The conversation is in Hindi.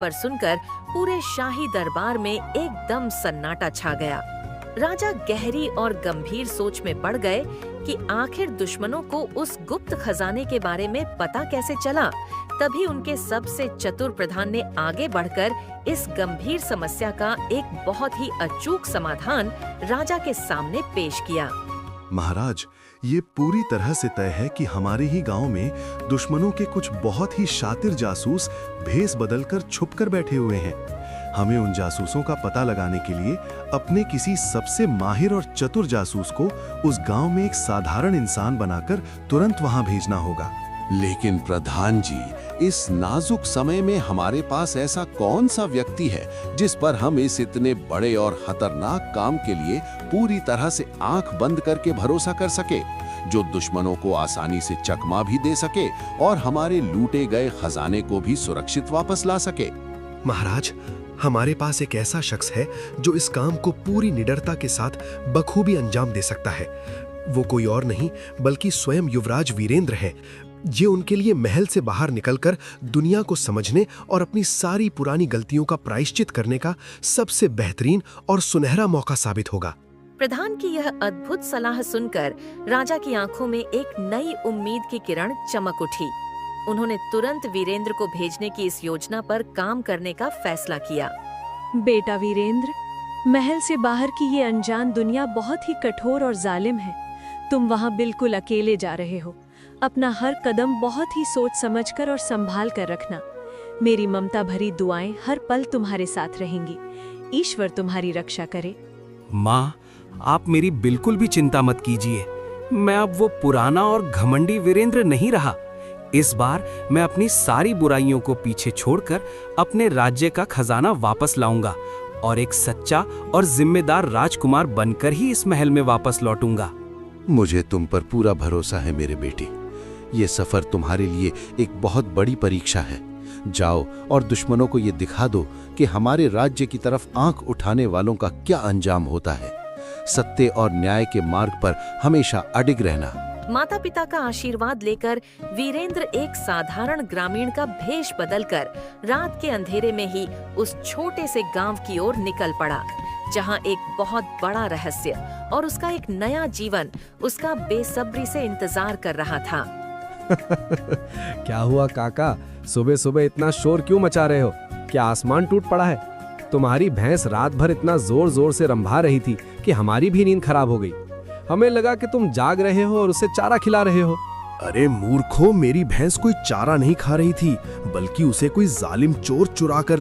पर सुनकर पूरे शाही दरबार में एकदम सन्नाटा छा गया। राजा गहरी और गंभीर सोच में पड़ गए कि आखिर दुश्मनों को उस गुप्त खजाने के बारे में पता कैसे चला। तभी उनके सबसे चतुर प्रधान ने आगे बढ़कर इस गंभीर समस्या का एक बहुत ही अचूक समाधान राजा के सामने पेश किया। महाराज, ये पूरी तरह से तय है कि हमारे ही गांव में दुश्मनों के कुछ बहुत ही शातिर जासूस भेस बदलकर छुपकर बैठे हुए हैं। हमें उन जासूसों का पता लगाने के लिए अपने किसी सबसे माहिर और चतुर जासूस को उस गांव में एक साधारण इंसान बनाकर तुरंत वहां भेजना होगा। लेकिन प्रधान जी, इस नाजुक समय में हमारे पास ऐसा कौन सा व्यक्ति है जिस पर हम इस इतने बड़े और खतरनाक काम के लिए पूरी तरह से आंख बंद करके भरोसा कर सके, जो दुश्मनों को आसानी से चकमा भी दे सके और हमारे लूटे गए खजाने को भी सुरक्षित वापस ला सके? महाराज, हमारे पास एक ऐसा शख्स है जो इस काम को पूरी निडरता के साथ बखूबी अंजाम दे सकता है। वो कोई और नहीं बल्कि स्वयं युवराज वीरेंद्र हैं। ये उनके लिए महल से बाहर निकलकर दुनिया को समझने और अपनी सारी पुरानी गलतियों का प्रायश्चित करने का सबसे बेहतरीन और सुनहरा मौका साबित होगा। प्रधान की यह अद्भुत सलाह सुनकर राजा की आंखों में एक नई उम्मीद की किरण चमक उठी। उन्होंने तुरंत वीरेंद्र को भेजने की इस योजना पर काम करने का फैसला किया। बेटा वीरेंद्र, महल से बाहर की ये अनजान दुनिया बहुत ही कठोर और जालिम है। तुम वहाँ बिल्कुल अकेले जा रहे हो। अपना हर कदम बहुत ही सोच समझकर और संभाल कर रखना। मेरी ममता भरी दुआएं हर पल तुम्हारे साथ रहेंगी। ईश्वर तुम्हारी रक्षा करे। माँ, आप मेरी बिल्कुल भी चिंता मत कीजिए। मैं अब वो पुराना और घमंडी वीरेंद्र नहीं रहा। इस बार मैं अपनी सारी बुराइयों को पीछे छोड़कर अपने राज्य का खजाना वापस लाऊंगा और एक सच्चा और जिम्मेदार राजकुमार बनकर ही इस महल में वापस लौटूंगा। मुझे तुम पर पूरा भरोसा है मेरे बेटे। ये सफर तुम्हारे लिए एक बहुत बड़ी परीक्षा है। जाओ और दुश्मनों को ये दिखा दो कि हमारे राज्य की तरफ आंख उठाने वालों का क्या अंजाम होता है। सत्य और न्याय के मार्ग पर हमेशा अडिग रहना। माता पिता का आशीर्वाद लेकर वीरेंद्र एक साधारण ग्रामीण का भेष बदलकर रात के अंधेरे में ही उस छोटे से गांव की ओर निकल पड़ा, जहां एक बहुत बड़ा रहस्य और उसका एक नया जीवन उसका बेसब्री से इंतजार कर रहा था। क्या हुआ काका, सुबह सुबह इतना शोर क्यों मचा रहे हो? क्या आसमान टूट पड़ा है? तुम्हारी भैंस रात भर इतना जोर जोर से रंभा रही थी कि हमारी भी नींद खराब हो गई। हमें लगा कि तुम जाग रहे हो और उसे चारा खिला रहे हो। अरे मूर्खों, मेरी भैंस कोई चारा नहीं खा रही थी, बल्कि उसे कोई जालिम चोर चुरा कर